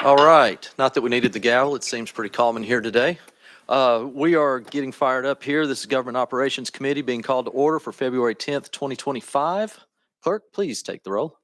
All right, not that we needed the gavel, it seems pretty calm in here today. We are getting fired up here. This is Government Operations Committee being called to order for February 10th, 2025. Clerk, please take the roll.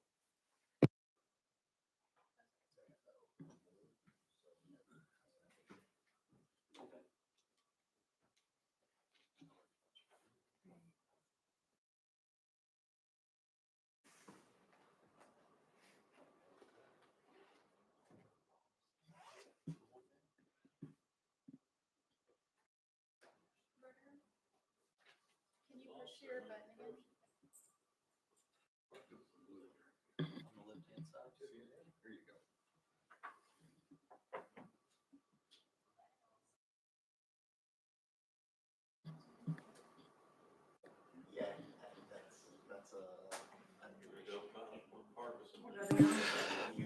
Can you push your button again?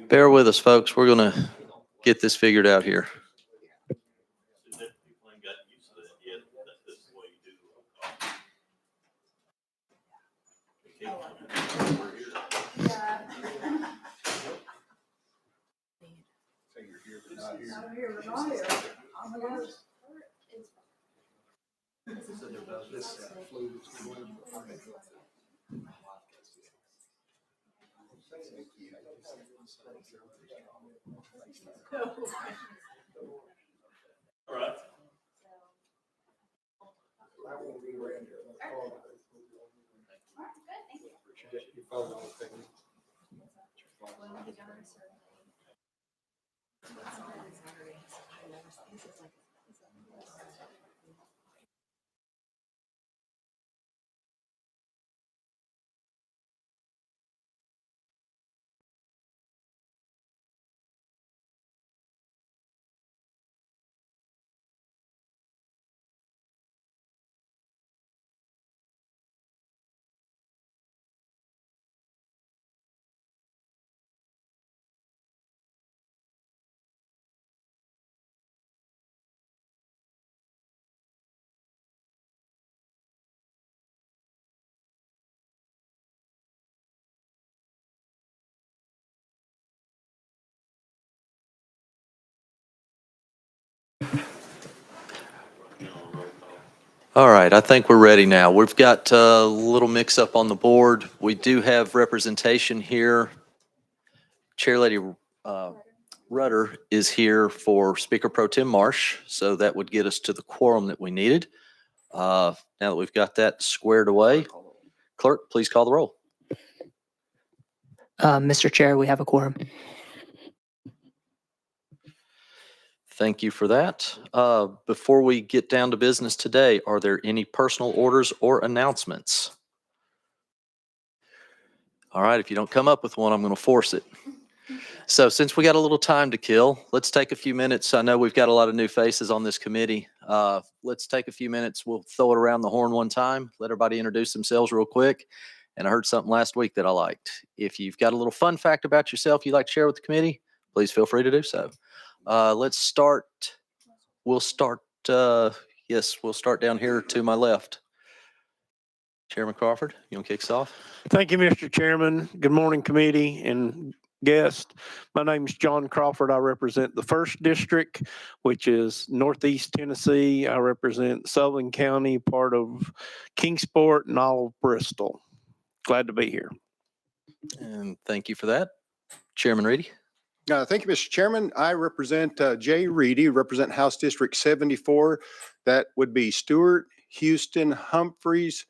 Bear with us, folks. We're going to get this figured out here. All right. All right, I think we're ready now. We've got a little mix up on the board. We do have representation here. Chair Lady Rudder is here for Speaker Pro Tem Marsh, so that would get us to the quorum that we needed. Now that we've got that squared away, Clerk, please call the roll. Mr. Chair, we have a quorum. Thank you for that. Before we get down to business today, are there any personal orders or announcements? All right, if you don't come up with one, I'm going to force it. So since we got a little time to kill, let's take a few minutes. I know we've got a lot of new faces on this committee. Let's take a few minutes. We'll throw it around the horn one time. Let everybody introduce themselves real quick. And I heard something last week that I liked. If you've got a little fun fact about yourself you'd like to share with the committee, please feel free to do so. Let's start. We'll start down here to my left. Chairman Crawford, you want to kick us off? Thank you, Mr. Chairman. Good morning, committee and guests. My name is John Crawford. I represent the 1st District, which is Northeast Tennessee. I represent Sullivan County, part of Kingsport and all of Bristol. Glad to be here. And thank you for that. Chairman Reedy. Thank you, Mr. Chairman. I represent Jay Reedy, represent House District 74. That would be Stewart, Houston, Humphreys,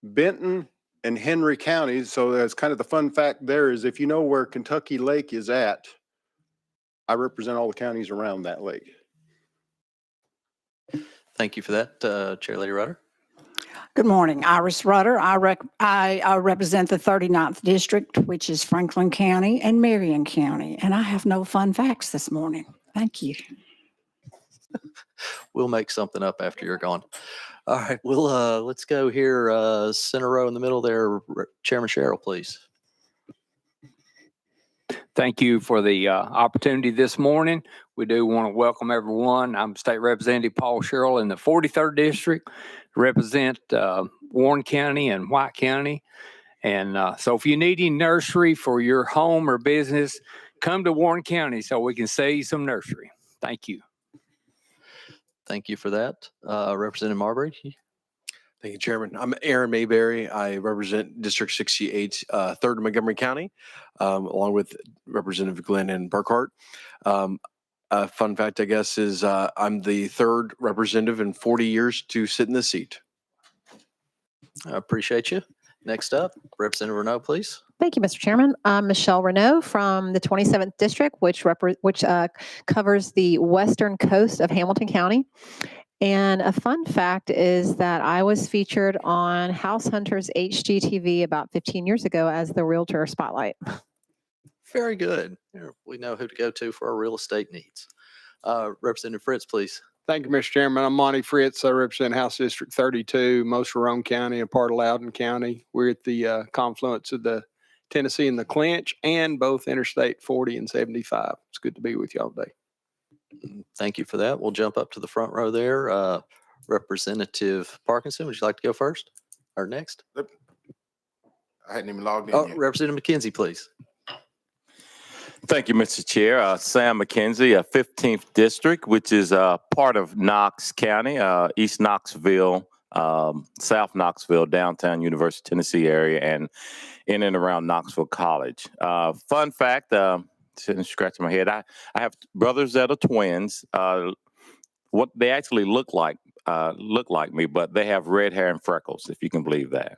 Benton, and Henry counties. So that's kind of the fun fact there is if you know where Kentucky Lake is at, I represent all the counties around that lake. Thank you for that, Chair Lady Rudder. Good morning, Iris Rudder. I represent the 39th District, which is Franklin County and Marion County. And I have no fun facts this morning. Thank you. We'll make something up after you're gone. All right, let's go here, center row in the middle there. Chairman Sherrill, please. Thank you for the opportunity this morning. We do want to welcome everyone. I'm State Representative Paul Sherrill in the 43rd District, represent Warren County and White County. And so if you need any nursery for your home or business, come to Warren County so we can save you some nursery. Thank you. Thank you for that. Representative Marbury? Thank you, Chairman. I'm Aaron Mayberry. I represent District 68, 3rd Montgomery County, along with Representative Glenn and Burkhart. A fun fact, I guess, is I'm the 3rd representative in 40 years to sit in this seat. I appreciate you. Next up, Representative Renaud, please. Thank you, Mr. Chairman. I'm Michelle Renaud from the 27th District, which covers the western coast of Hamilton County. And a fun fact is that I was featured on House Hunters HGTV about 15 years ago as the Realtor Spotlight. Very good. There, we know who to go to for our real estate needs. Representative Fritz, please. Thank you, Mr. Chairman. I'm Monty Fritz. I represent House District 32, most Roane County, a part of Loudoun County. We're at the confluence of the Tennessee and the Clinch and both Interstate 40 and 75. It's good to be with y'all today. Thank you for that. We'll jump up to the front row there. Representative Parkinson, would you like to go first or next? I hadn't even logged in Oh, yet. Representative McKenzie, please. Thank you, Mr. Chair. Sam McKenzie, 15th District, which is part of Knox County, East Knoxville, South Knoxville, downtown University of Tennessee area, and in and around Knoxville College. Fun fact, sitting scratching my head, I have brothers that are twins. What they actually look like me, but they have red hair and freckles, if you can believe that.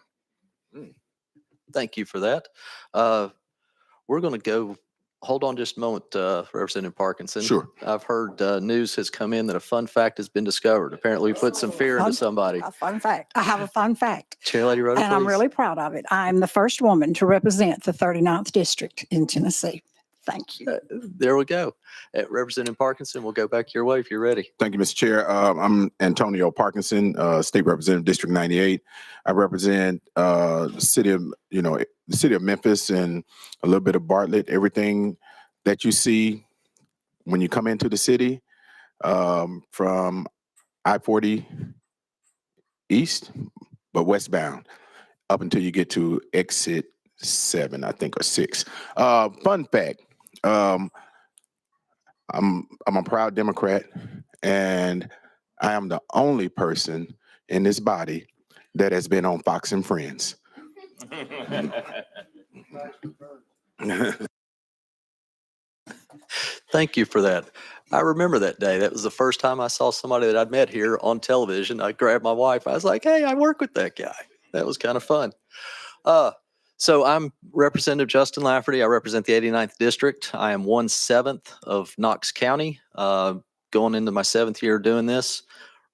Thank you for that. We're going to go. Hold on just a moment, Representative Parkinson. Sure. I've heard news has come in that a fun fact has been discovered. Apparently, we put some fear into somebody. A fun fact. I have a fun fact. Chair Lady Rhoda, And I'm please. really proud of it. I'm the first woman to represent the 39th District in Tennessee. Thank you. There we go. Representative Parkinson, we'll go back your way if you're ready. Thank you, Mr. Chair. I'm Antonio Parkinson, State Representative, District 98. I represent the city of Memphis and a little bit of Bartlett. Everything that you see when you come into the city, from I-40 east, but westbound, up until you get to exit 7, I think, or 6. Fun fact. I'm a proud Democrat, and I am the only person in this body that has been on Fox and Friends. Thank you for that. I remember that day. That was the first time I saw somebody that I'd met here on television. I grabbed my wife. I was like, hey, I work with that guy. That was kind of fun. So I'm Representative Justin Lafferty. I represent the 89th District. I am 1/7 of Knox County, going into my 7th year doing this.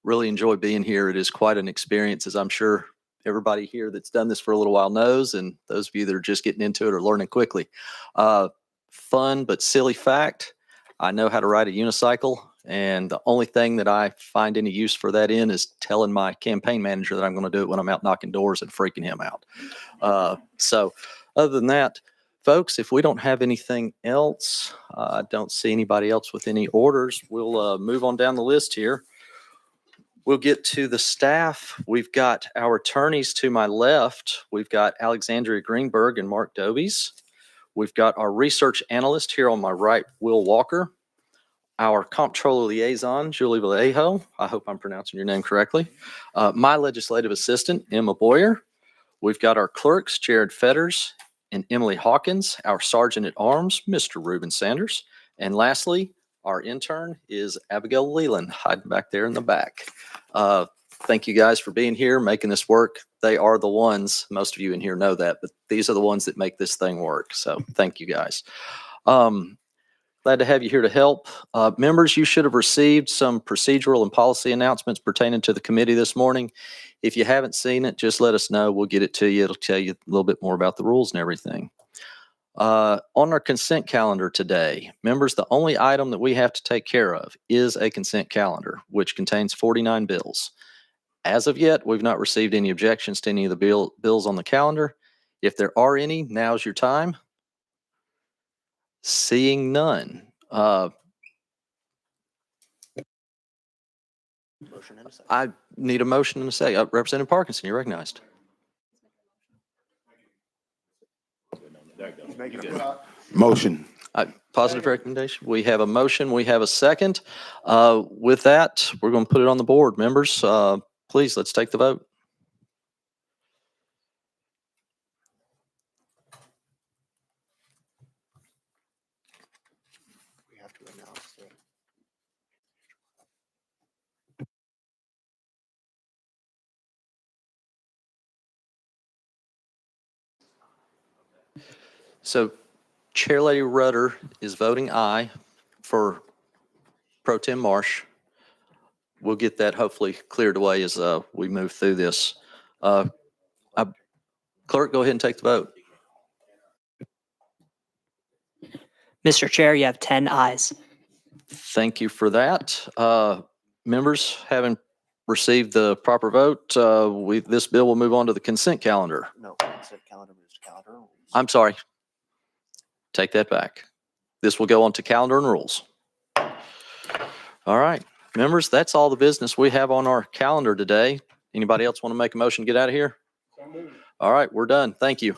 Really enjoy being here. It is quite an experience, as I'm sure everybody here that's done this for a little while knows, and those of you that are just getting into it are learning quickly. Fun but silly fact, I know how to ride a unicycle, and the only thing that I find any use for that in is telling my campaign manager that I'm going to do it when I'm out knocking doors and freaking him out. So other than that, folks, if we don't have anything else, I don't see anybody else with any orders. We'll move on down the list here. We'll get to the staff. We've got our attorneys to my left. We've got Alexandria Greenberg and Mark Dobies. We've got our research analyst here on my right, Will Walker. Our comptroller liaison, Julie Vallejo. I hope I'm pronouncing your name correctly. My legislative assistant, Emma Boyer. We've got our clerks, Jared Fetters and Emily Hawkins. Our sergeant at arms, Mr. Reuben Sanders. And lastly, our intern is Abigail Leland, hiding back there in the back. Thank you guys for being here, making this work. They are the ones, most of you in here know that, but these are the ones that make this thing work. So thank you guys. Glad to have you here to help. Members, you should have received some procedural and policy announcements pertaining to the committee this morning. If you haven't seen it, just let us know. We'll get it to you. It'll tell you a little bit more about the rules and everything. On our consent calendar today, members, the only item that we have to take care of is a consent calendar, which contains 49 bills. As of yet, we've not received any objections to any of the bills on the calendar. If there are any, now's your time. Seeing none. I need a motion and a second. Representative Parkinson, you're recognized. Motion. Positive recommendation. We have a motion. We have a second. With that, we're going to put it on the board. Members, please, let's take the vote. We have to announce that. So Chair Lady Rudder is voting aye for Pro Tem Marsh. We'll get that hopefully cleared away as we move through this. Clerk, go ahead and take the vote. Mr. Chair, you have 10 ayes. Thank you for that. Members, having received the proper vote, this bill will move on to the consent calendar. No, consent calendar moves to calendar. I'm sorry. Take that back. This will go on to calendar and rules. All right, members, that's all the business we have on our calendar today. Anybody else want to make a motion to get out of here? All right, we're done. Thank you.